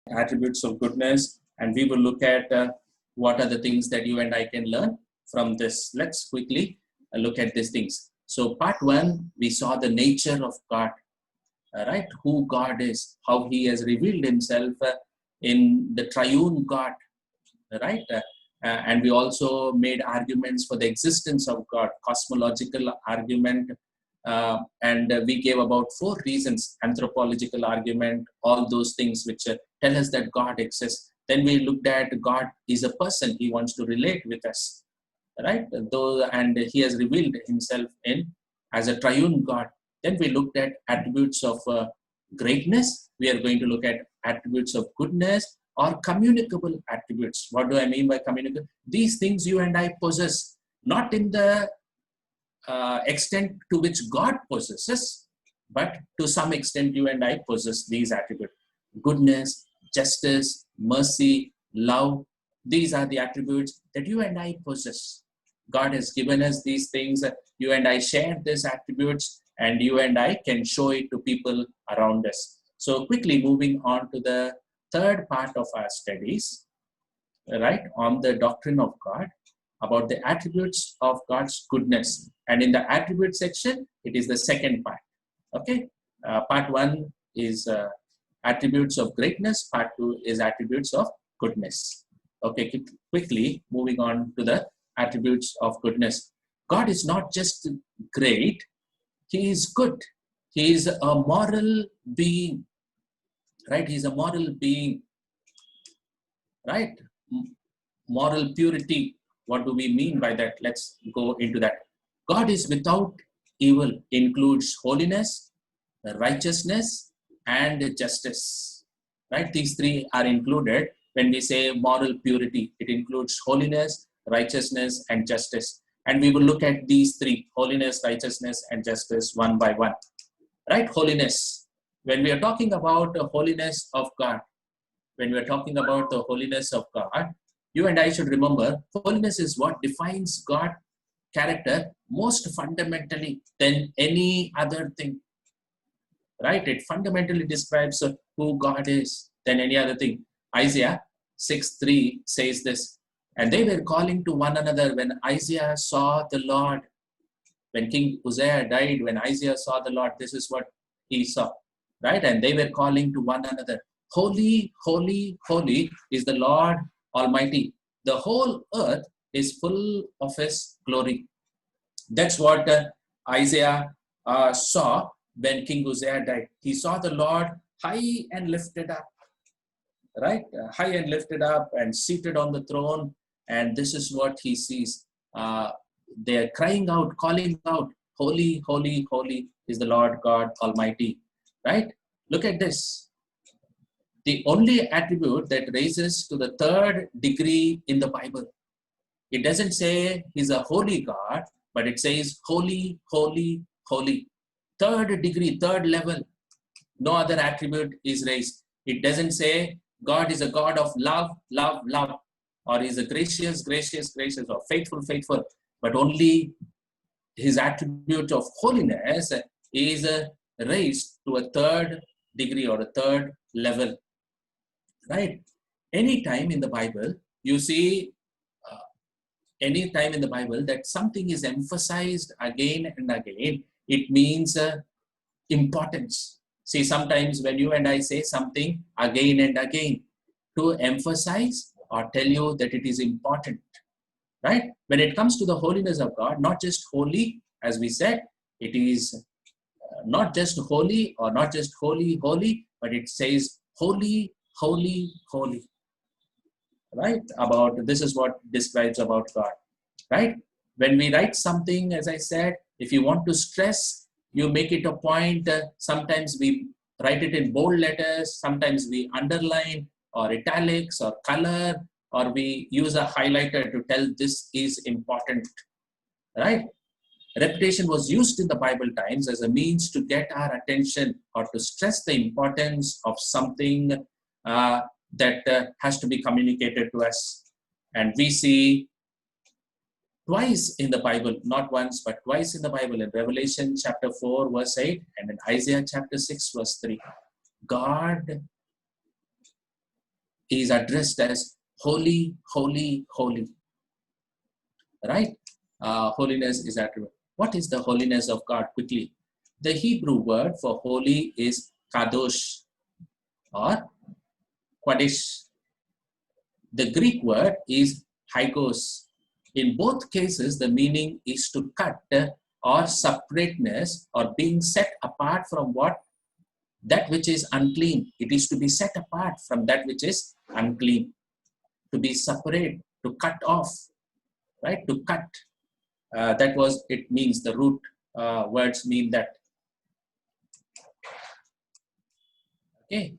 attributes of goodness, and we will look at what are the things that you and I can learn from this. Let's quickly look at these things. So part one, we saw the nature of God, right? Who God is, how he has revealed himself in the triune God, right? And we also made arguments for the existence of God, cosmological argument, and we gave about 4 reasons, anthropological argument, all those things which tell us that God exists. Then we looked at God is a person, he wants to relate with us, right? Though, and he has revealed himself in as a triune God. Then we looked at attributes of greatness. We are going to look at attributes of goodness or communicable attributes. What do I mean by communicable? These things you and I possess, not in the extent to which God possesses, but to some extent you and I possess these attributes. Goodness, justice, mercy, love, these are the attributes that you and I possess. God has given us these things. You and I share these attributes, and you and I can show it to people around us. So quickly moving on to the third part of our studies, right, on the doctrine of God, about the attributes of God's goodness. And in the attribute section, it is the second part. Okay, part one is attributes of greatness. Part two is attributes of goodness. Okay, quickly moving on to the attributes of goodness. God is not just great, he is good. He is a moral being, right? He is a moral being, right? Moral purity. What do we mean by that? Let's go into that. God is without evil, includes holiness, righteousness, and justice, right? These three are included when we say moral purity. It includes holiness, righteousness, and justice. And we will look at these three, holiness, righteousness, and justice, one by one, right? Holiness. When we are talking about the holiness of God, when we are talking about the holiness of God, you and I should remember, holiness is what defines God's character most fundamentally than any other thing, right? It fundamentally describes who God is than any other thing. Isaiah 6:3 says this, and they were calling to one another when Isaiah saw the Lord. When King Uzziah died, when Isaiah saw the Lord, this is what he saw, right? And they were calling to one another, holy, holy, holy is the Lord Almighty. The whole earth is full of his glory. That's what Isaiah saw when King Uzziah died. He saw the Lord high and lifted up, right? High and lifted up and seated on the throne. And this is what he sees. They're crying out, calling out, holy, holy, holy is the Lord God Almighty, right? Look at this. The only attribute that raises to the third degree in the Bible. It doesn't say he's a holy God, but it says holy, holy, holy. Third degree, third level. No other attribute is raised. It doesn't say God is a God of love, love, love, or he's a gracious, gracious, gracious, or faithful, faithful. But only his attribute of holiness is raised to a third degree or a third level. Right? Anytime in the Bible, you see, anytime in the Bible that something is emphasized again and again, it means importance. See, sometimes when you and I say something again and again to emphasize or tell you that it is important, right? When it comes to the holiness of God, not just holy, as we said, it is not just holy or not just holy, holy, but it says holy, holy, holy, right? About this is what describes about God, right? When we write something, as I said, if you want to stress, you make it a point. Sometimes we write it in bold letters, sometimes we underline or italics or color, or we use a highlighter to tell this is important, right? Repetition was used in the Bible times as a means to get our attention or to stress the importance of something that has to be communicated to us. And we see twice in the Bible, not once, but twice in the Bible, in Revelation chapter 4, verse 8, and in Isaiah chapter 6, verse 3. God He is addressed as holy, holy, holy. Right? Holiness is attribute. What is the holiness of God? Quickly. The Hebrew word for holy is kadosh or Quadish. The Greek word is hygos. In both cases, the meaning is to cut or separateness or being set apart from that which is unclean. It is to be set apart from that which is unclean. To be separate, to cut off, right? To cut. That was, it means, the root words mean that. Okay.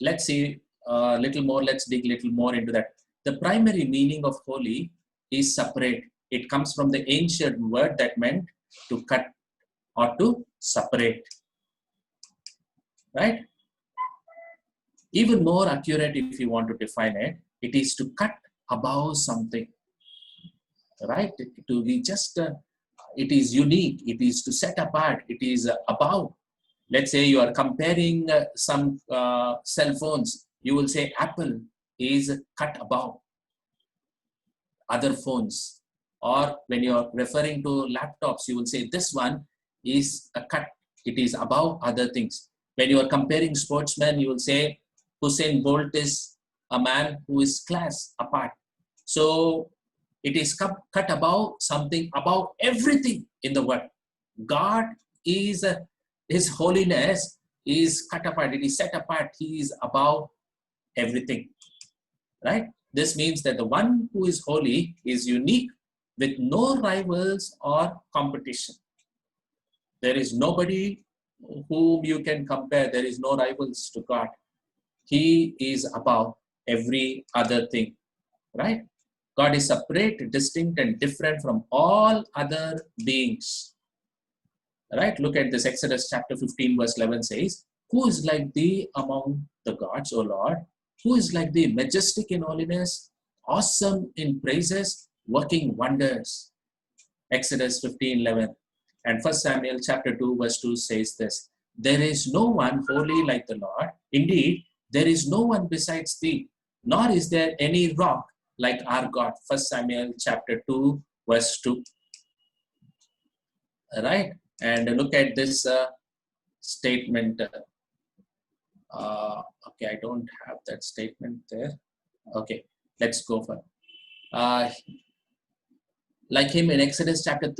Let's see a little more. Let's dig a little more into that. The primary meaning of holy is separate. It comes from the ancient word that meant to cut or to separate. Right? Even more accurate, if you want to define it, it is to cut above something. Right? To be just, it is unique. It is to set apart. It is above. Let's say you are comparing some cell phones. You will say Apple is cut above other phones. Or when you are referring to laptops, you will say this one is a cut. It is above other things. When you are comparing sportsmen, you will say Usain Bolt is a man who is class apart. So it is cut above something, above everything in the world. God is, His holiness is cut apart. It is set apart. He is above everything. Right? This means that the one who is holy is unique with no rivals or competition. There is nobody whom you can compare. There is no rivals to God. He is above every other thing. Right? God is separate, distinct, and different from all other beings. Right? Look at this. Exodus chapter 15, verse 11 says, "Who is like thee among the gods, O Lord? Who is like thee, majestic in holiness, awesome in praises, working wonders?" Exodus 15:11. And 1 Samuel chapter 2, verse 2 says this, "There is no one holy like the Lord. Indeed, there is no one besides thee, nor is there any rock like our God." 1 Samuel chapter 2, verse 2. Right? And look at this statement. Okay, I don't have that statement there. Okay, let's go for like him in Exodus chapter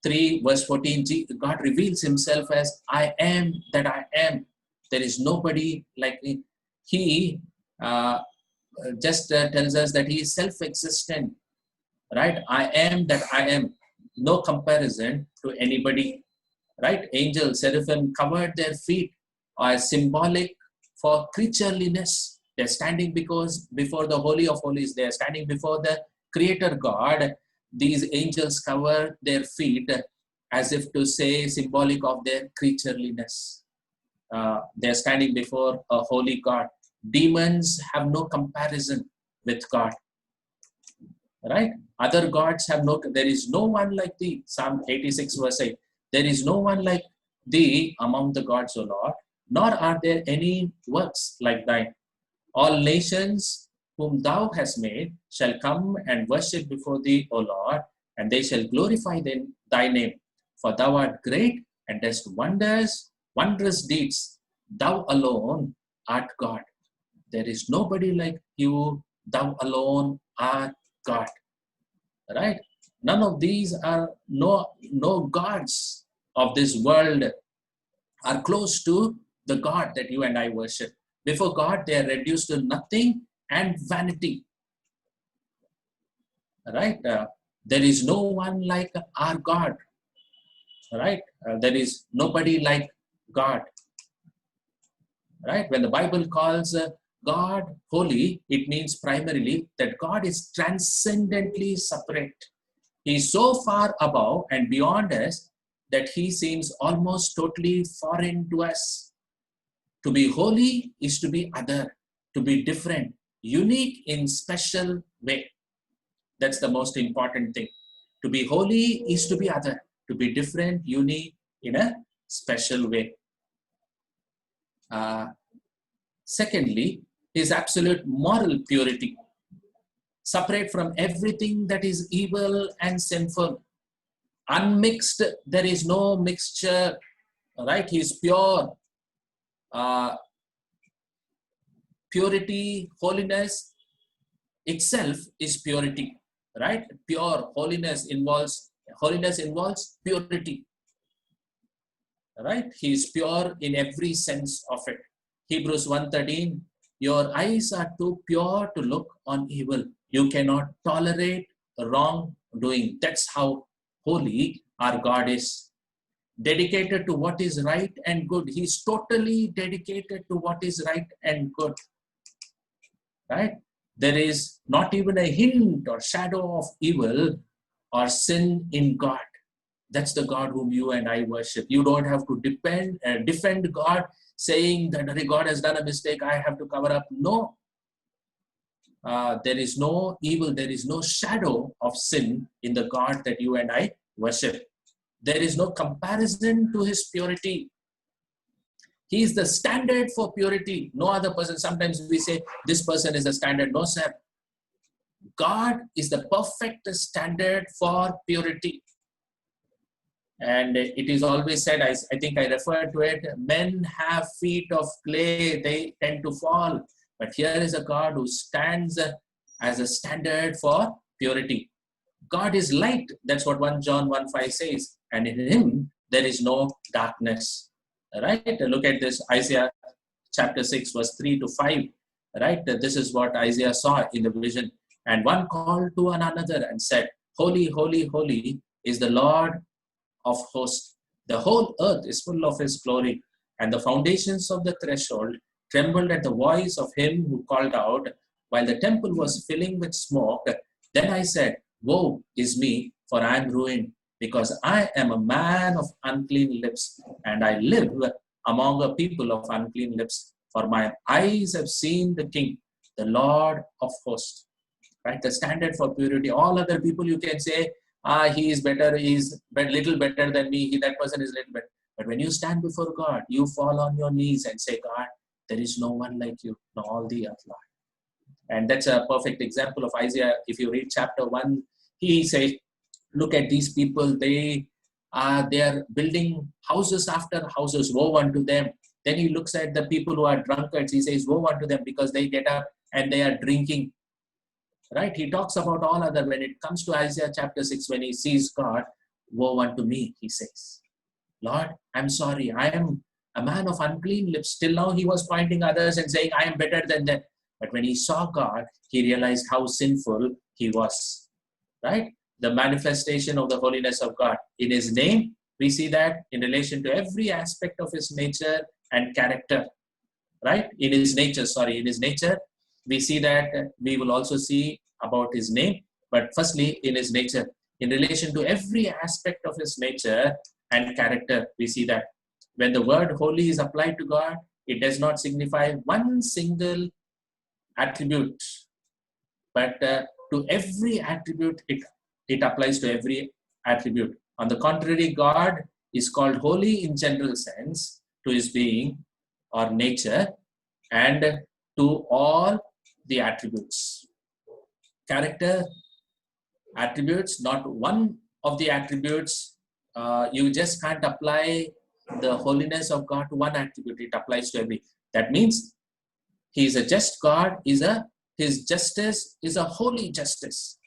3, verse 14, God reveals himself as I am that I am. There is nobody like me. He just tells us that he is self-existent. Right? I am that I am. No comparison to anybody. Right? Angels, seraphim covered their feet are symbolic for creatureliness. They're standing before the Holy of Holies. They're standing before the Creator God. These angels cover their feet as if to say symbolic of their creatureliness. They're standing before a holy God. Demons have no comparison with God. Right? Other gods have there is no one like thee. Psalm 86 verse 8. There is no one like thee among the gods, O Lord, nor are there any works like thine. All nations whom thou hast made shall come and worship before thee, O Lord, and they shall glorify thy name. For thou art great and doest wondrous deeds. Thou alone art God. There is nobody like you. Thou alone art God. Right? None of these are no gods of this world are close to the God that you and I worship. Before God, they are reduced to nothing and vanity. Right? There is no one like our God. Right? There is nobody like God. Right? When the Bible calls God holy, it means primarily that God is transcendently separate. He is so far above and beyond us that he seems almost totally foreign to us. To be holy is to be other, to be different, unique in special way. That's the most important thing. To be holy is to be other, to be different, unique in a special way. Secondly, His absolute moral purity, separate from everything that is evil and sinful, unmixed. There is no mixture, right? He is pure. Uh, Purity, holiness itself is purity, right? Pure holiness involves purity, right? He is pure in every sense of it. Hebrews 1:13, your eyes are too pure to look on evil. You cannot tolerate wrongdoing. That's how holy our God is. Dedicated to what is right and good. He's totally dedicated to what is right and good, right? There is not even a hint or shadow of evil or sin in God. That's the God whom you and I worship. You don't have to defend God, saying that God has done a mistake, I have to cover up. No, there is no evil, there is no shadow of sin in the God that you and I worship. There is no comparison to his purity. He is the standard for purity. No other person. Sometimes we say, this person is the standard. No, sir. God is the perfect standard for purity. And it is always said, I think I referred to it, men have feet of clay, they tend to fall. But here is a God who stands as a standard for purity. God is light. That's what 1 John 1:5 says. And in him, there is no darkness. Right? Look at this, Isaiah chapter 6, verse 3 to 5. Right? This is what Isaiah saw in the vision. And one called to another and said, holy, holy, holy is the Lord of hosts. The whole earth is full of his glory. And the foundations of the threshold trembled at the voice of him who called out, while the temple was filling with smoke. Then I said, woe is me, for I am ruined, because I am a man of unclean lips, and I live among a people of unclean lips. For my eyes have seen the King, the Lord of hosts. Right? The standard for purity. All other people you can say, he is better, he is little better than me, that person is little better. But when you stand before God, you fall on your knees and say, God, there is no one like you, no all the earth, Lord. And that's a perfect example of Isaiah. If you read chapter 1, he says, look at these people, they are building houses after houses, woe unto them. Then he looks at the people who are drunkards, he says, woe unto them, because they get up and they are drinking. Right? He talks about all other. When it comes to Isaiah chapter 6, when he sees God, woe unto me, he says. Lord, I'm sorry. I am a man of unclean lips. Till now he was pointing others and saying, I am better than them. But when he saw God, he realized how sinful he was. Right? The manifestation of the holiness of God. In his name, we see that in relation to every aspect of his nature and character. Right? In his nature, we see that. We will also see about his name, but firstly in his nature, in relation to every aspect of his nature and character, we see that when the word holy is applied to God, it does not signify one single attribute, but to every attribute, it applies to every attribute. On the contrary, God is called holy in general sense to his being or nature and to all the attributes. Character, attributes, not one of the attributes. You just can't apply the holiness of God to one attribute. It applies to every. That means he is a just God. His justice is a holy justice.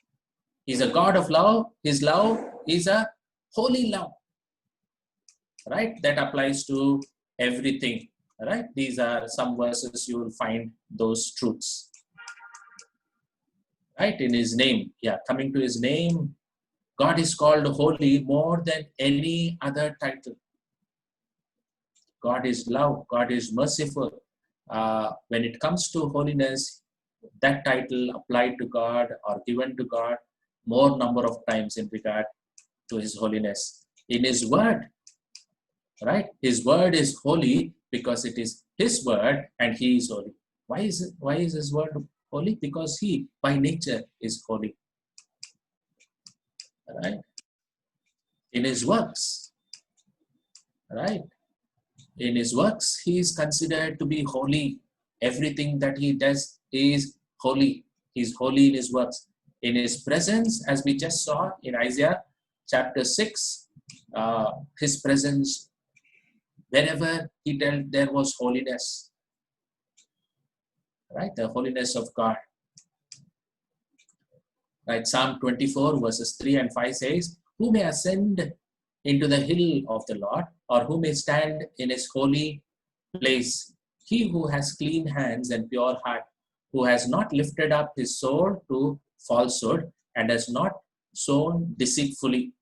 He's a God of love. His love is a holy love. Right? That applies to everything. Right? These are some verses you will find those truths. Right, in his name. Yeah, coming to his name, God is called holy more than any other title. God is love, God is merciful. When it comes to holiness, that title applied to God or given to God more number of times in regard to his holiness. In his word, right? His word is holy because it is his word and he is holy. Why is his word holy? Because he, by nature, is holy. Right? In his works, right? In his works, he is considered to be holy. Everything that he does is holy. He's holy in his works. In his presence, as we just saw in Isaiah chapter 6, his presence, wherever he dealt, there was holiness, right? The holiness of God. Right? Psalm 24 verses 3 and 5 says, who may ascend into the hill of the Lord, or who may stand in his holy place? He who has clean hands and pure heart, who has not lifted up his soul to falsehood, and has not sown deceitfully.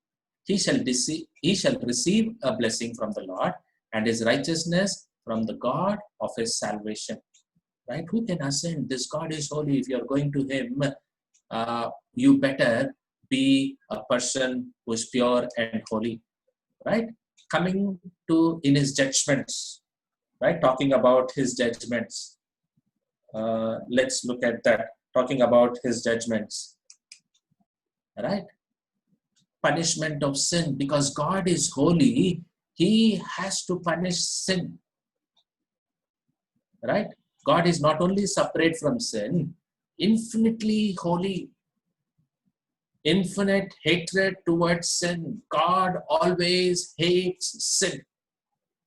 He shall receive a blessing from the Lord, and his righteousness from the God of his salvation. Right? Who can ascend? This God is holy. If you are going to him, you better be a person who is pure and holy. Right? Coming to in his judgments. Right? Talking about his judgments. Let's look at that. Talking about his judgments. Right? Punishment of sin. Because God is holy, he has to punish sin. Right? God is not only separate from sin, infinitely holy. Infinite hatred towards sin. God always hates sin.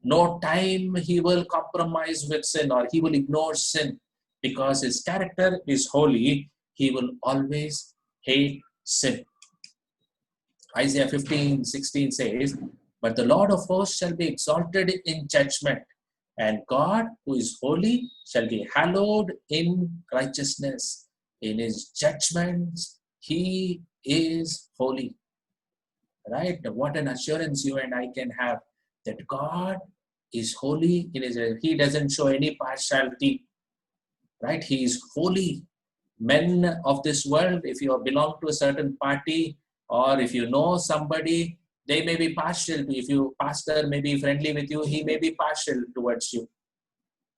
No time he will compromise with sin or he will ignore sin. Because his character is holy, he will always hate sin. Isaiah 15:16 says, but the Lord of hosts shall be exalted in judgment, and God, who is holy, shall be hallowed in righteousness. In his judgments, he is holy. Right? What an assurance you and I can have that God is holy in his. He doesn't show any partiality. Right? He is holy. Men of this world, if you belong to a certain party or if you know somebody, they may be partial to. If your pastor may be friendly with you, he may be partial towards you.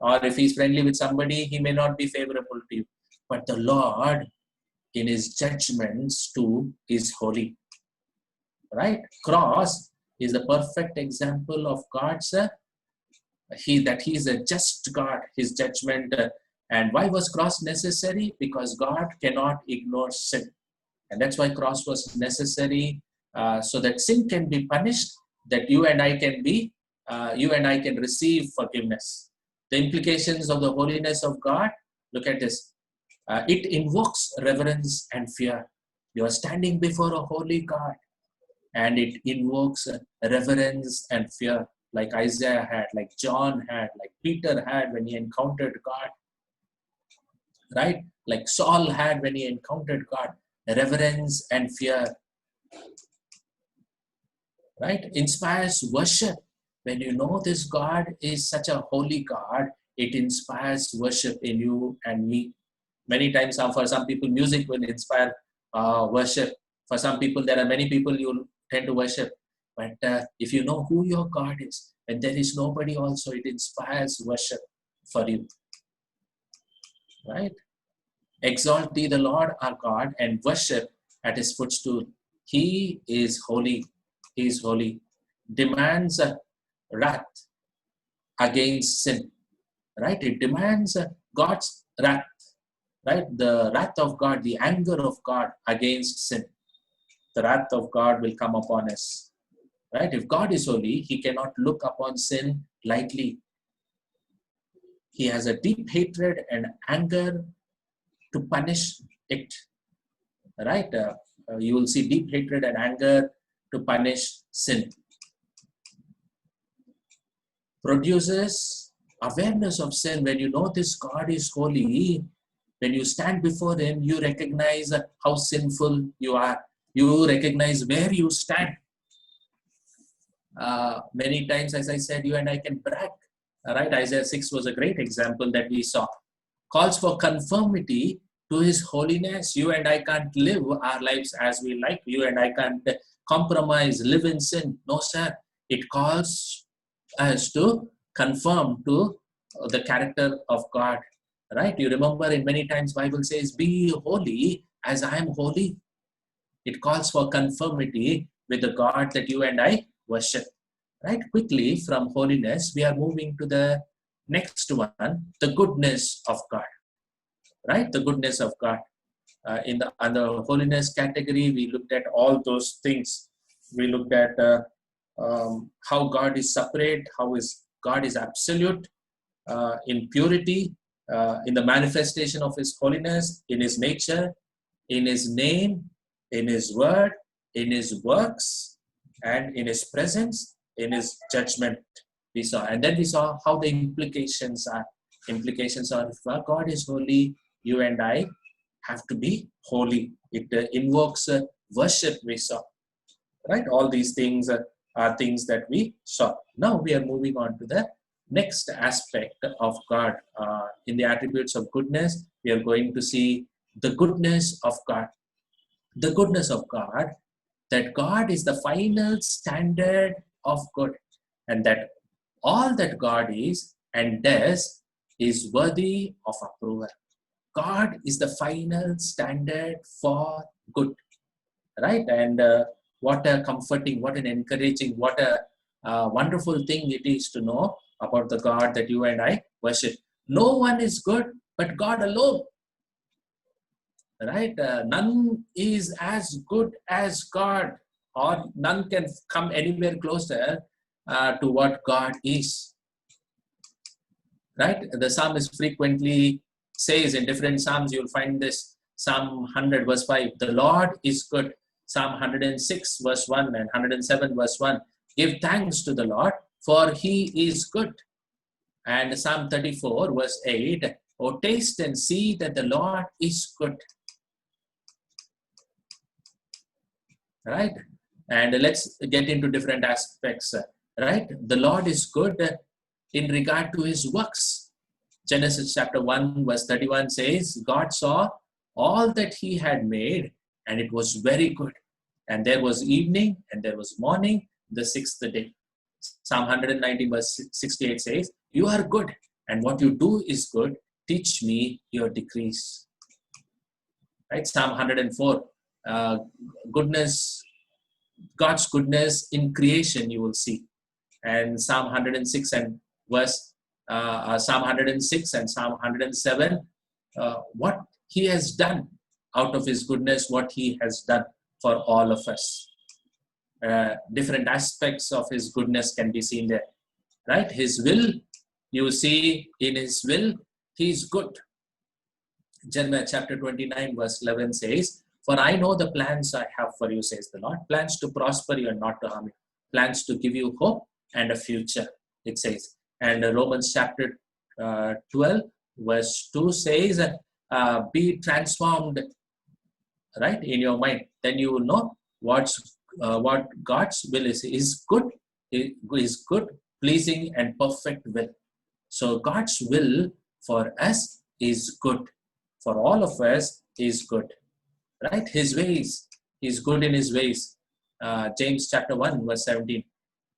Or if he's friendly with somebody, he may not be favorable to you. But the Lord, in his judgments too, is holy. Right? Cross is the perfect example of God's, he is a just God, his judgment. And why was cross necessary? Because God cannot ignore sin. And that's why cross was necessary, so that sin can be punished, that you and I can receive forgiveness. The implications of the holiness of God, look at this. It invokes reverence and fear. You are standing before a holy God, and it invokes reverence and fear, like Isaiah had, like John had, like Peter had when he encountered God. Right? Like Saul had when he encountered God. Reverence and fear. Right? Inspires worship. When you know this God is such a holy God, it inspires worship in you and me. Many times, for some people, music will inspire worship. For some people, there are many people you tend to worship. But if you know who your God is, and there is nobody also, it inspires worship for you. Right? Exalt thee the Lord our God and worship at his footstool. He is holy. He is holy. Demands wrath against sin. Right? It demands God's wrath. Right? The wrath of God, the anger of God against sin. The wrath of God will come upon us. Right? If God is holy, he cannot look upon sin lightly. He has a deep hatred and anger to punish it. Right? You will see deep hatred and anger to punish sin. Produces awareness of sin. When you know this God is holy, when you stand before him, you recognize how sinful you are. You recognize where you stand. Many times, as I said, you and I can brag. Right? Isaiah 6 was a great example that we saw. Calls for conformity to his holiness. You and I can't live our lives as we like. You and I can't compromise, live in sin. No, sir. It calls us to conform to the character of God. Right? You remember in many times Bible says, be holy as I am holy. It calls for conformity with the God that you and I worship. Right? Quickly from holiness, we are moving to the Next one, the goodness of God, right? The goodness of God. In the under holiness category, we looked at all those things. We looked at how God is separate, how is God is absolute in purity, in the manifestation of His holiness, in His nature, in His name, in His word, in His works, and in His presence, in His judgment. We saw, and then we saw how the implications are. Implications are: if God is holy, you and I have to be holy. It invokes worship. We saw, right? All these things are things that we saw. Now we are moving on to the next aspect of God. In the attributes of goodness, we are going to see the goodness of God. The goodness of God, that God is the final standard of good, and that all that God is and does is worthy of approval. God is the final standard for good, right? And what a comforting, what an encouraging, what a wonderful thing it is to know about the God that you and I worship. No one is good but God alone, right? None is as good as God, or none can come anywhere closer to what God is, right? The psalmist frequently says in different psalms, you'll find this: Psalm 100 verse 5, the Lord is good. Psalm 106 verse 1 and 107 verse 1, give thanks to the Lord, for He is good. And Psalm 34 verse 8, oh, taste and see that the Lord is good. Right? And let's get into different aspects, right? The Lord is good in regard to His works. Genesis chapter 1 verse 31 says, God saw all that He had made, and it was very good. And there was evening and there was morning, the sixth day. Psalm 119 verse 68 says, you are good, and what you do is good. Teach me your decrees. Right? Psalm 104, goodness, God's goodness in creation you will see. And Psalm 106 and verse Psalm 106 and Psalm 107, what He has done out of His goodness, what He has done for all of us. Different aspects of His goodness can be seen there, right? His will, you see in His will, He is good. Jeremiah chapter 29 verse 11 says, for I know the plans I have for you, says the Lord, plans to prosper you and not to harm you, plans to give you hope and a future, it says. And Romans chapter 12 verse 2 says, be transformed, right, in your mind. Then you will know what God's will is good, is good, pleasing and perfect will. So God's will for us is good. For all of us is good, right? His ways, He's good in His ways. James chapter 1 verse 17.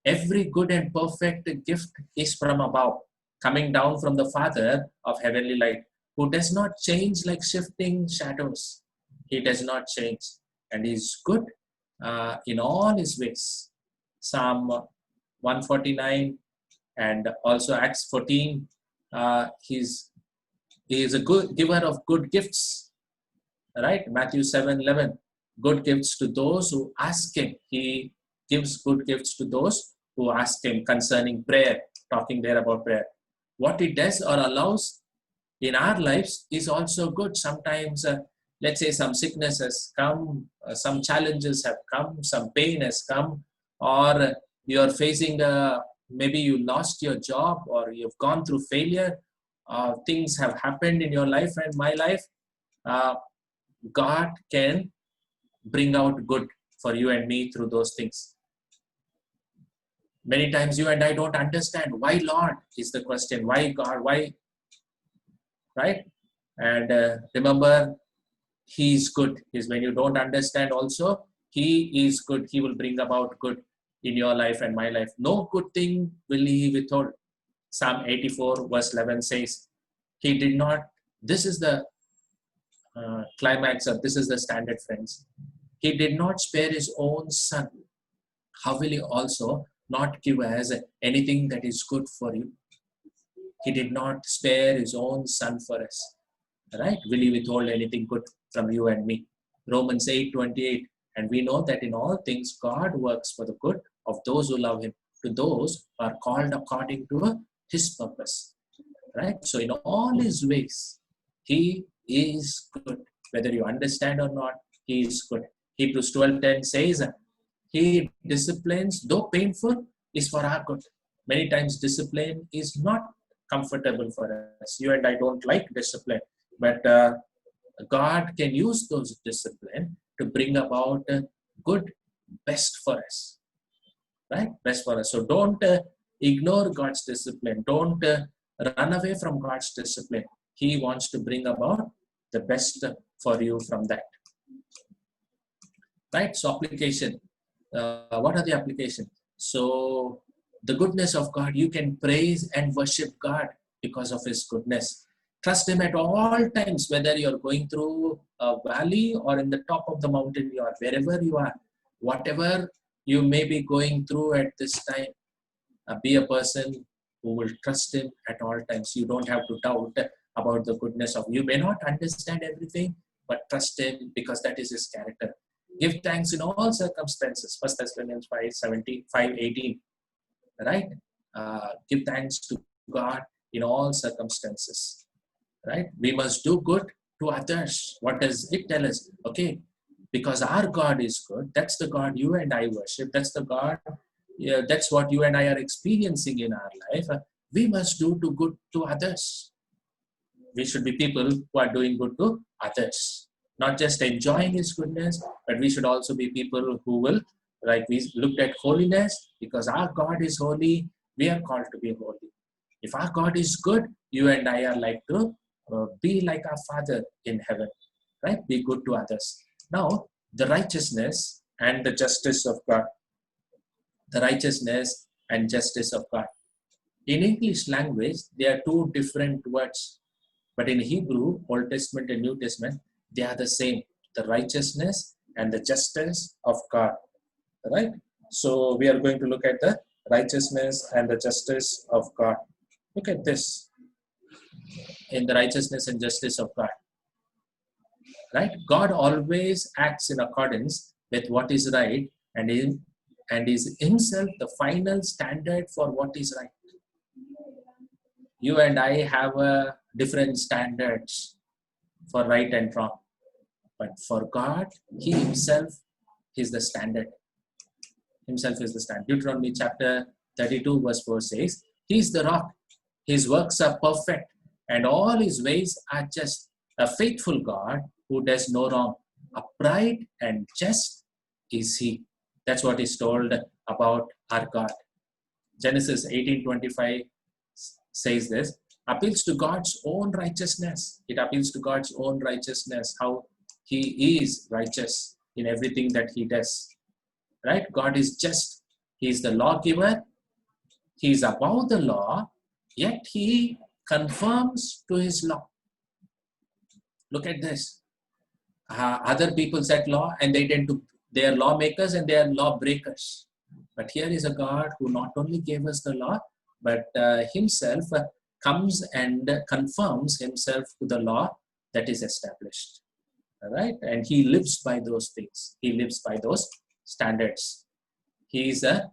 Every good and perfect gift is from above, coming down from the Father of heavenly light, who does not change like shifting shadows. He does not change, and He's good in all His ways. Psalm 149 and also Acts 14, He is a good giver of good gifts, right? Matthew 7:11, good gifts to those who ask Him. He gives good gifts to those who ask Him concerning prayer, talking there about prayer. What He does or allows in our lives is also good. Sometimes, let's say some sickness has come, some challenges have come, some pain has come, or you're facing maybe you lost your job, or you've gone through failure. Things have happened in your life and my life. God can bring out good for you and me through those things. Many times you and I don't understand why, Lord, is the question. Why, God? Why? Right? And remember, He is good. Is when you don't understand also, He is good. He will bring about good in your life and my life. No good thing will He withhold. Psalm 84 verse 11 says, He did not, this is the climax of, this is the standard, friends. He did not spare His own Son. How will He also not give us anything that is good for you? He did not spare his own son for us. Right? Will he withhold anything good from you and me? Romans 8:28. And we know that in all things God works for the good of those who love him, to those who are called according to his purpose. Right? So in all his ways, he is good. Whether you understand or not, he is good. Hebrews 12:10 says, he disciplines, though painful, is for our good. Many times discipline is not comfortable for us. You and I don't like discipline, but God can use those discipline to bring about good, best for us, right? Best for us. So don't ignore God's discipline. Don't run away from God's discipline. He wants to bring about the best for you from that, right? So application. What are the applications? So the goodness of God, you can praise and worship God because of his goodness. Trust him at all times, whether you're going through a valley or in the top of the mountain you are, wherever you are, whatever you may be going through at this time, be a person who will trust him at all times. You don't have to doubt about the goodness of, you may not understand everything, but trust him because that is his character. Give thanks in all circumstances. 1 Thessalonians 5:18, right? Give thanks to God in all circumstances, right? We must do good to others. What does it tell us? Okay, because our God is good. That's the God you and I worship. That's the God, that's what you and I are experiencing in our life. We must do good to others. We should be people who are doing good to others. Not just enjoying his goodness, but we should also be people who will, like we looked at holiness, because our God is holy, we are called to be holy. If our God is good, you and I are like to be like our Father in heaven, right? Be good to others. Now, the righteousness and the justice of God. The righteousness and justice of God. In English language, there are two different words, but in Hebrew, Old Testament and New Testament, they are the same, the righteousness and the justice of God, right? So we are going to look at the righteousness and the justice of God. Look at this, in the righteousness and justice of God, right? God always acts in accordance with what is right and is himself the final standard for what is right. You and I have different standards for right and wrong. But for God, he himself is the standard. Himself is the standard. Deuteronomy chapter 32 verse 4 says, he is the rock. His works are perfect and all his ways are just. A faithful God who does no wrong. Upright and just is he. That's what is told about our God. Genesis 18:25 says this, appeals to God's own righteousness. It appeals to God's own righteousness, how he is righteous in everything that he does. Right? God is just. He is the lawgiver. He is above the law, yet he conforms to his law. Look at this. Other people set law and they are lawmakers and they are law breakers. But here is a God who not only gave us the law, but himself comes and confirms himself to the law that is established. All right? And he lives by those things. He lives by those standards. He is a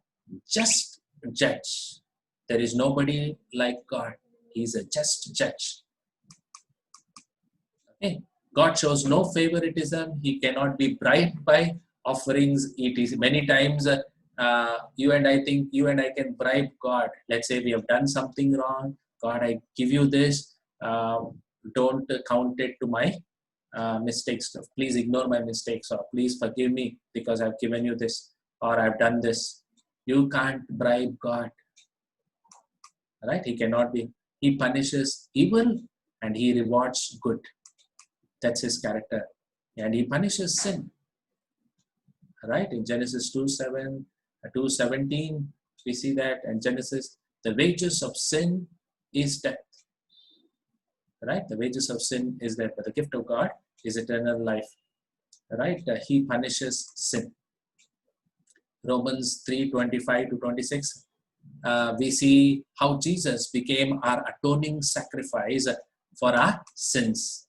just judge. There is nobody like God. He is a just judge. Okay. God shows no favoritism. He cannot be bribed by offerings. It is many times you and I think you and I can bribe God. Let's say we have done something wrong. God, I give you this. Don't count it to my mistakes. Please ignore my mistakes, or please forgive me because I've given you this or I've done this. You can't bribe God. Right? He cannot be. He punishes evil and he rewards good. That's his character. And he punishes sin. Right? In Genesis 2:17, we see that. And Genesis, the wages of sin is death. Right? The wages of sin is death, but the gift of God is eternal life. Right? He punishes sin. Romans 3:25-26. we see how Jesus became our atoning sacrifice for our sins.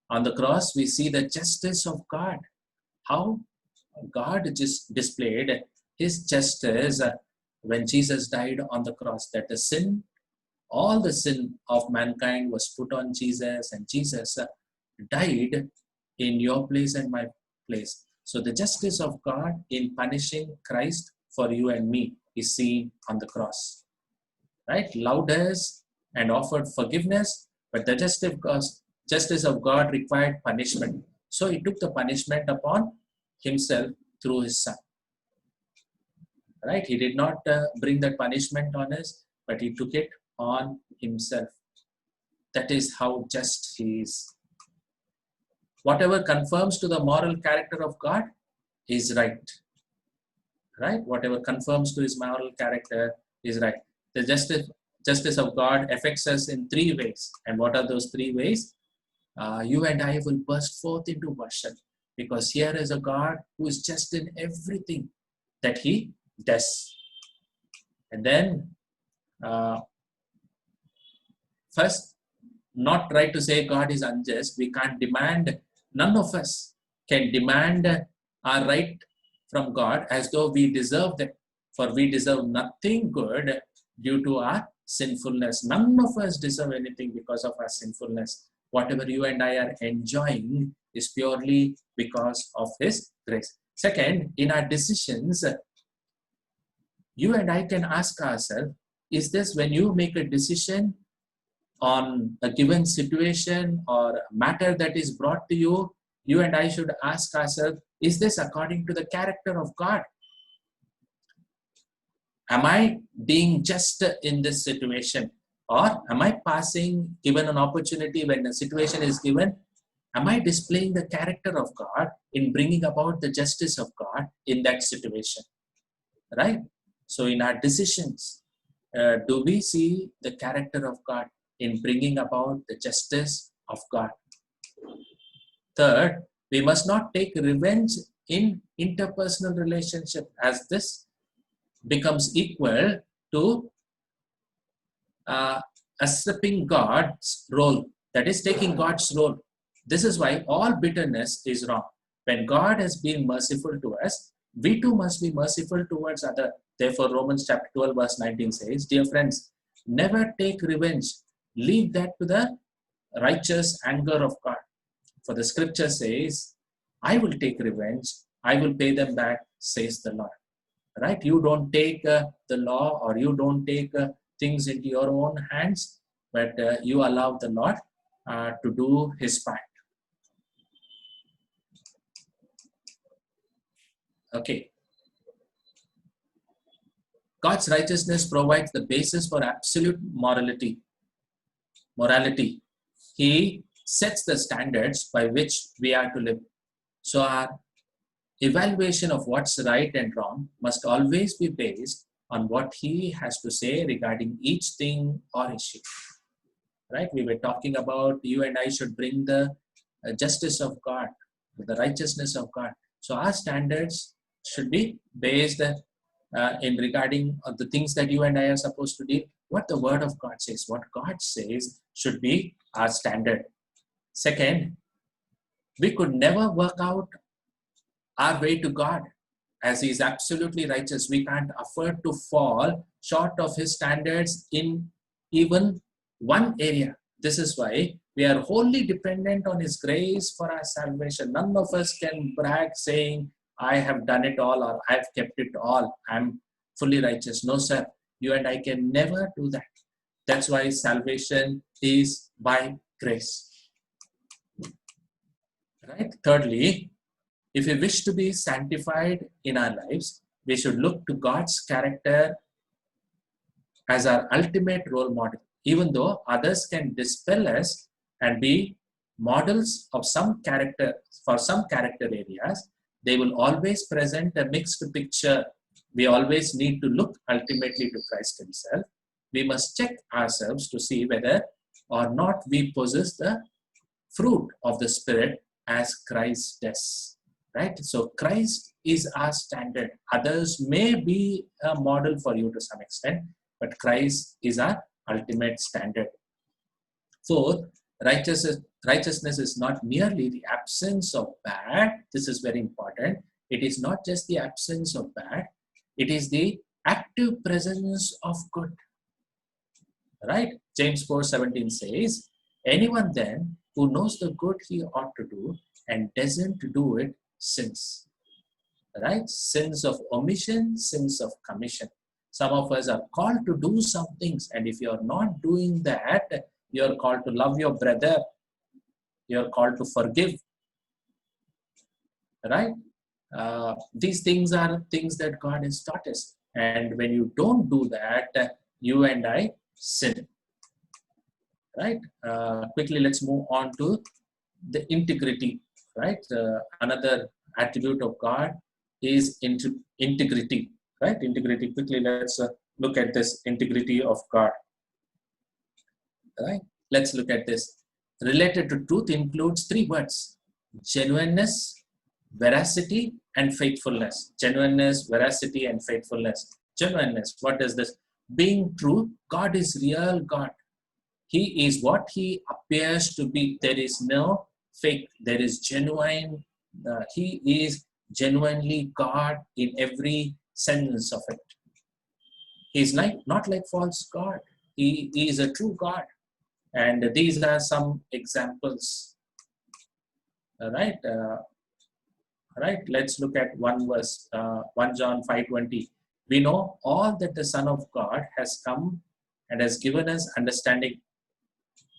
On the cross, we see the justice of God, how God just displayed his justice when Jesus died on the cross, that the sin, all the sin of mankind was put on Jesus, and Jesus died in your place and my place. So the justice of God in punishing Christ for you and me is seen on the cross. Right? Loved us and offered forgiveness, but the justice of God required punishment. So he took the punishment upon himself through his son. Right? He did not bring that punishment on us, but he took it on himself. That is how just he is. Whatever conforms to the moral character of God is right. Right? Whatever conforms to his moral character is right. The justice of God affects us in three ways. And what are those three ways? You and I will burst forth into worship, because here is a God who is just in everything that he does. And then, first, not try to say God is unjust. We can't demand, none of us can demand our right from God as though we deserve them. For we deserve nothing good due to our sinfulness. None of us deserve anything because of our sinfulness. Whatever you and I are enjoying is purely because of his grace. Second, in our decisions, you and I can ask ourselves, is this, when you make a decision on a given situation or matter that is brought to you, you and I should ask ourselves, is this according to the character of God? Am I being just in this situation? Or am I passing, given an opportunity when a situation is given, am I displaying the character of God in bringing about the justice of God in that situation? Right? So in our decisions, do we see the character of God in bringing about the justice of God? Third, we must not take revenge in interpersonal relationship, as this becomes equal to usurping God's role, that is taking God's role. This is why all bitterness is wrong. When God has been merciful to us, we too must be merciful towards others. Therefore, Romans chapter 12 verse 19 says, dear friends, never take revenge. Leave that to the righteous anger of God. For the scripture says, I will take revenge. I will pay them back, says the Lord. Right? You don't take the law, or you don't take things into your own hands, but you allow the Lord to do his part. Okay. God's righteousness provides the basis for absolute morality. He sets the standards by which we are to live. So our evaluation of what's right and wrong must always be based on what he has to say regarding each thing or issue. Right? We were talking about you and I should bring the justice of God, the righteousness of God. So our standards should be based in regarding the things that you and I are supposed to do. What the word of God says, what God says should be our standard. Second, we could never work out our way to God, as he is absolutely righteous. We can't afford to fall short of his standards in even one area. This is why we are wholly dependent on his grace for our salvation. None of us can brag saying, I have done it all, or I have kept it all, I'm fully righteous. No, sir. You and I can never do that. That's why salvation is by grace. Right? Thirdly, if we wish to be sanctified in our lives, we should look to God's character as our ultimate role model. Even though others can dispel us and be models of some character, for some character areas, they will always present a mixed picture. We always need to look ultimately to Christ himself. We must check ourselves to see whether or not we possess the fruit of the Spirit as Christ does. Right? So Christ is our standard. Others may be a model for you to some extent, but Christ is our ultimate standard. Fourth, righteousness is not merely the absence of bad. This is very important. It is not just the absence of bad. It is the active presence of good. Right? James 4:17 says, anyone then who knows the good he ought to do and doesn't do it sins. Right? Sins of omission, sins of commission. Some of us are called to do some things, and if you're not doing that, you're called to love your brother. You're called to forgive. Right? These things are things that God has taught us. And when you don't do that, you and I sin. Right? Quickly, let's move on to the integrity. Right? Another attribute of God is integrity. Right? Integrity. Quickly, let's look at this integrity of God. Right? Let's look at this. Related to truth includes three words: genuineness, veracity, and faithfulness. Genuineness, veracity, and faithfulness. Genuineness. What is this? Being true. God is real God. He is what he appears to be. There is no fake. There is genuine. He is genuinely God in every sense of it. He is not like false God. He is a true God. And these are some examples. Right? Right. Let's look at one verse. 1 John 5:20. We know all that the Son of God has come and has given us understanding.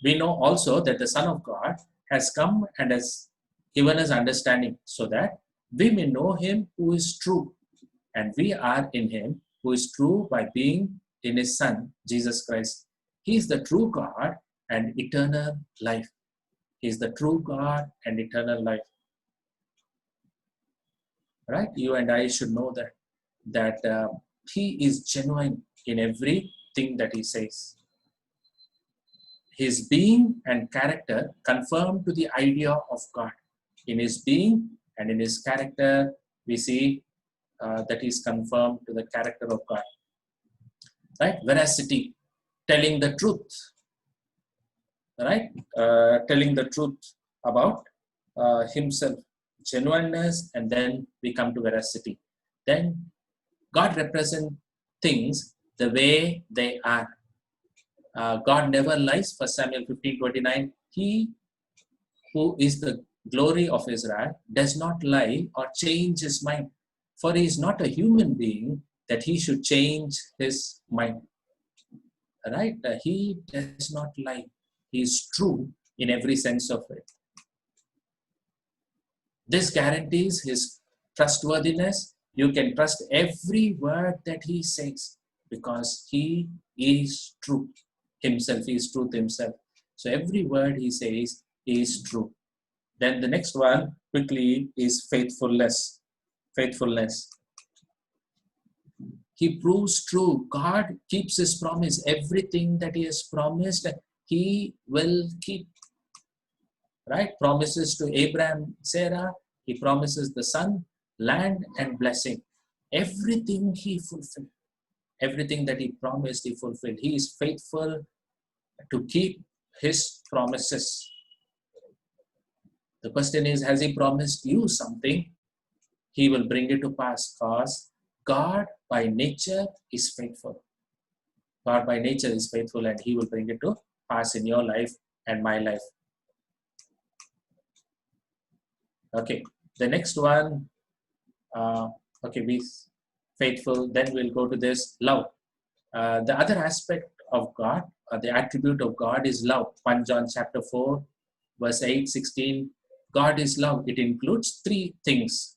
We know also that the Son of God has come and has given us understanding, so that we may know him who is true. And we are in him who is true by being in his Son, Jesus Christ. He is the true God and eternal life. He is the true God and eternal life. Right? You and I should know that he is genuine in everything that he says. His being and character conform to the idea of God. In his being and in his character, we see that he's conformed to the character of God. Right? Veracity, telling the truth. Right? Telling the truth about himself. Genuineness, and then we come to veracity. Then God represents things the way they are. God never lies. 1 Samuel 15:29. He who is the glory of Israel does not lie or change his mind. For he is not a human being that he should change his mind. Right? He does not lie. He is true in every sense of it. This guarantees his trustworthiness. You can trust every word that he says because he is truth himself. He is truth himself. So every word he says is true. Then the next one quickly is faithfulness. Faithfulness. He proves true. God keeps his promise. Everything that he has promised, he will keep. Right? Promises to Abraham, Sarah. He promises the son, land, and blessing. Everything he fulfilled. Everything that he promised, he fulfilled. He is faithful to keep his promises. The question is, has he promised you something? He will bring it to pass because God by nature is faithful. God by nature is faithful, and he will bring it to pass in your life and my life. Okay, the next one, be faithful. Then we'll go to this love. The other aspect of God, the attribute of God is love. 1 John chapter 4, verse 8, 16. God is love. It includes three things.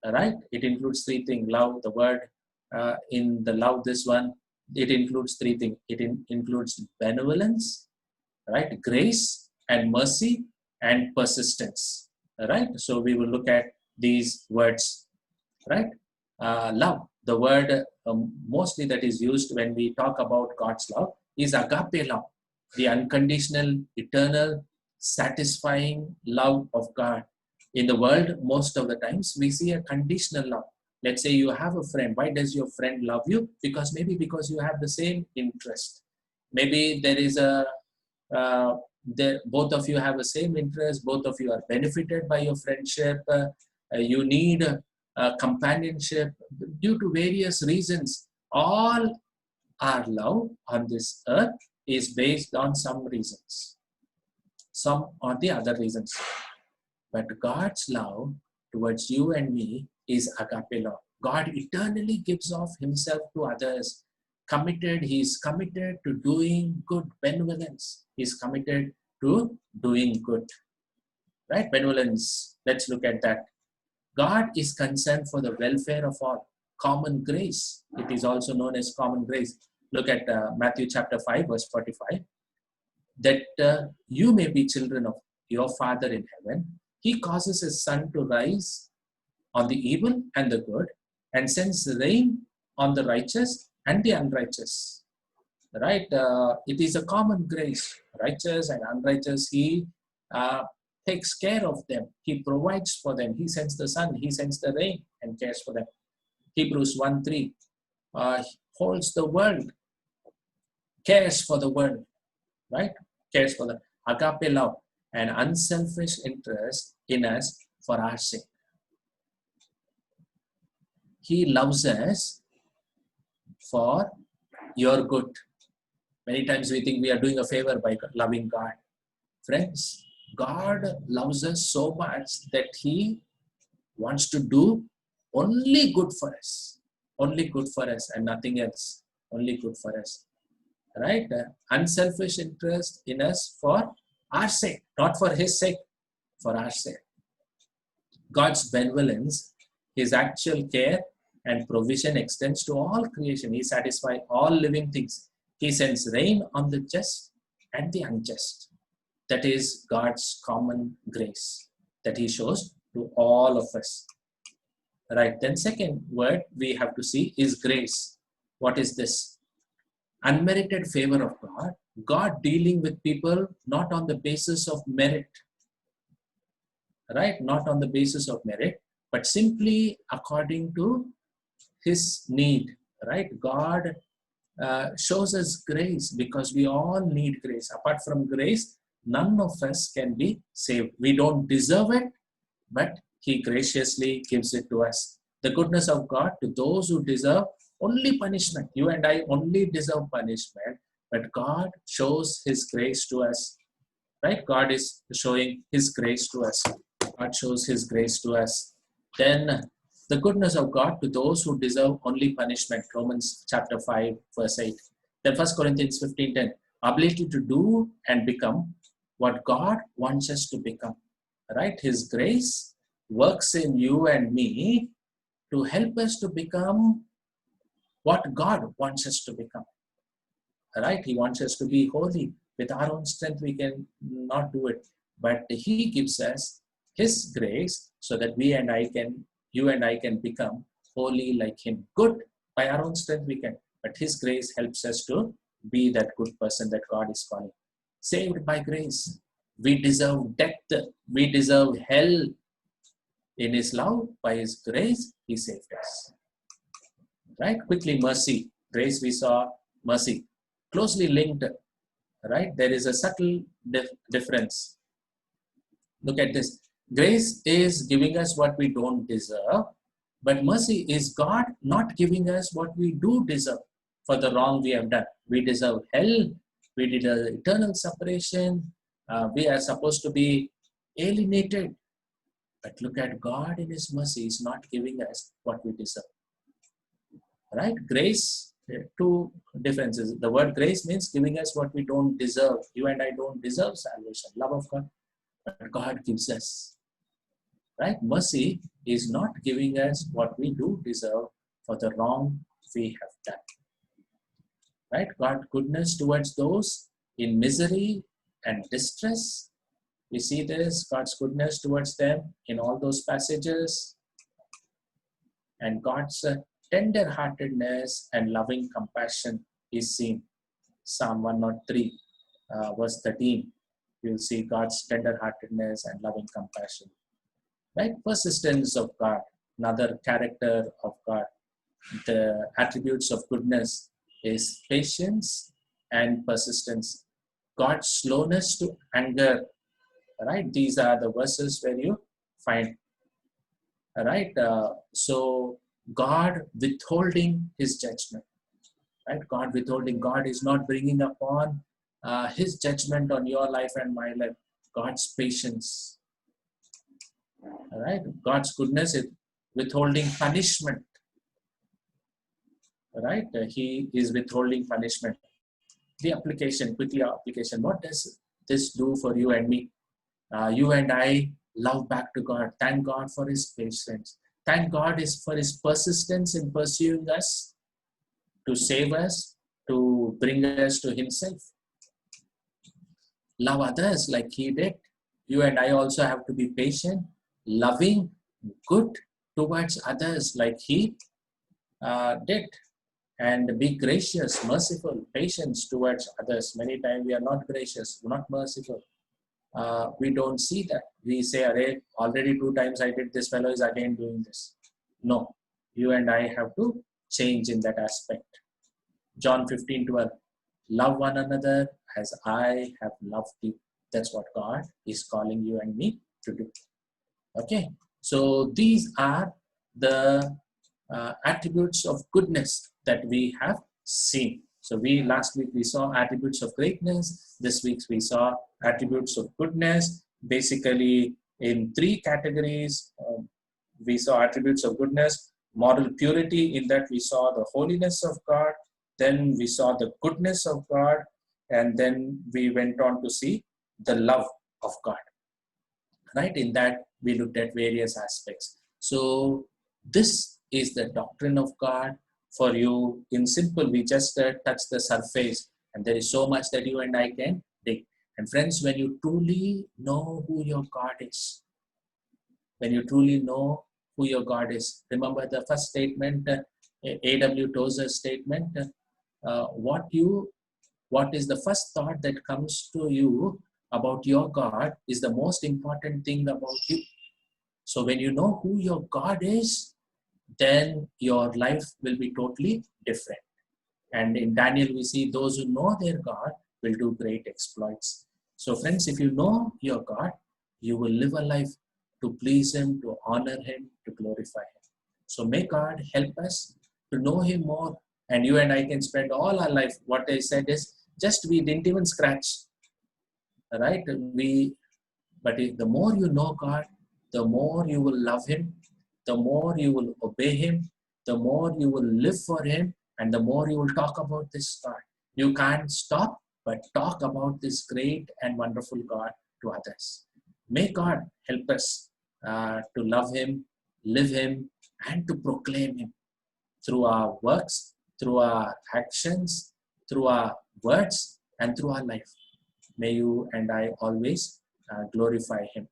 Right? It includes three things. Love, the word in the love, this one, it includes three things. It includes benevolence, right? Grace and mercy and persistence. Right? So we will look at these words. Right? Love, the word mostly that is used when we talk about God's love is agape love, the unconditional, eternal, satisfying love of God. In the world, most of the times we see a conditional love. Let's say you have a friend. Why does your friend love you? Because maybe because you have the same interest. Maybe there is a both of you have the same interest. Both of you are benefited by your friendship. You need companionship due to various reasons. All our love on this earth is based on some reasons, some or the other reasons. But God's love towards you and me is agape love. God eternally gives off himself to others. He is committed to doing good. Benevolence. He is committed to doing good. Right? Benevolence. Let's look at that. God is concerned for the welfare of all. Common grace. It is also known as common grace. Look at Matthew chapter 5, verse 45. That you may be children of your Father in heaven. He causes his sun to rise on the evil and the good, and sends rain on the righteous and the unrighteous. Right? It is a common grace. Righteous and unrighteous, he takes care of them. He provides for them. He sends the sun. He sends the rain and cares for them. Hebrews 1:3 holds the world, cares for the world. Right? Cares for the agape love and unselfish interest in us for our sake. He loves us for your good. Many times we think we are doing a favor by loving God. Friends, God loves us so much that he wants to do only good for us. Only good for us and nothing else. Only good for us. Right? Unselfish interest in us for our sake. Not for his sake. For our sake. God's benevolence, his actual care and provision extends to all creation. He satisfies all living things. He sends rain on the just and the unjust. That is God's common grace that he shows to all of us. Right, then second word we have to see is grace. What is this? Unmerited favor of God. God dealing with people not on the basis of merit. Right, not on the basis of merit, but simply according to his need. Right, God shows us grace because we all need grace. Apart from grace, none of us can be saved. We don't deserve it, but he graciously gives it to us. The goodness of God to those who deserve only punishment. You and I only deserve punishment, but God shows his grace to us. Right? God is showing his grace to us. God shows his grace to us. Then the goodness of God to those who deserve only punishment. Romans chapter 5, verse 8. Then 1 Corinthians 15:10. Ability to do and become what God wants us to become. Right? His grace works in you and me to help us to become what God wants us to become. Right? He wants us to be holy. With our own strength, we can not do it. But he gives us his grace so that you and I can become holy like him. Good by our own strength we can. But his grace helps us to be that good person that God is calling. Saved by grace. We deserve death. We deserve hell. In his love, by his grace, he saved us. Right? Quickly, mercy. Grace we saw, mercy. Closely linked. Right? There is a subtle difference. Look at this. Grace is giving us what we don't deserve, but mercy is God not giving us what we do deserve for the wrong we have done. We deserve hell. We deserve eternal separation. We are supposed to be alienated. But look at God in his mercy is not giving us what we deserve. Right? Grace, two differences. The word grace means giving us what we don't deserve. You and I don't deserve salvation, love of God. But God gives us. Right? Mercy is not giving us what we do deserve for the wrong we have done. Right? God's goodness towards those in misery and distress. We see this, God's goodness towards them in all those passages. And God's tender-heartedness and loving compassion is seen. Psalm 103, verse 13. You'll see God's tender-heartedness and loving compassion. Right? Persistence of God. another character of God. The attributes of goodness is patience and persistence. God's slowness to anger. Right? These are the verses where you find. Right? So God withholding his judgment. Right? God withholding. God is not bringing upon his judgment on your life and my life. God's patience. All right? God's goodness is withholding punishment. Right? He is withholding punishment. The application, quickly application. What does this do for you and me? You and I love back to God. Thank God for his patience. Thank God for his persistence in pursuing us, to save us, to bring us to himself. Love others like he did. You and I also have to be patient, loving, good towards others like he did. And be gracious, merciful, patience towards others. Many times we are not gracious, not merciful. We don't see that. We say, "Arey, already 2 times I did this, fellow is again doing this." No, you and I have to change in that aspect. John 15:12, love one another as I have loved you. That's what God is calling you and me to do. Okay, so these are the attributes of goodness that we have seen. So last week we saw attributes of greatness. This week we saw attributes of goodness. Basically in 3 categories, we saw attributes of goodness, moral purity, in that we saw the holiness of God. Then we saw the goodness of God. And then we went on to see the love of God. Right? In that we looked at various aspects. So this is the doctrine of God for you. In simple, we just touch the surface, and there is so much that you and I can dig. And friends, when you truly know who your God is, when you truly know who your God is, remember the first statement, A.W. Tozer's statement, what is the first thought that comes to you about your God is the most important thing about you. So when you know who your God is, then your life will be totally different. And in Daniel, we see those who know their God will do great exploits. So friends, if you know your God, you will live a life to please him, to honor him, to glorify him. So may God help us to know him more. And you and I can spend all our life, what I said is, just we didn't even scratch. Right? But the more you know God, the more you will love him, the more you will obey him, the more you will live for him, and the more you will talk about this God. You can't stop but talk about this great and wonderful God to others. May God help us to love him, live him, and to proclaim him through our works, through our actions, through our words, and through our life. May you and I always glorify him.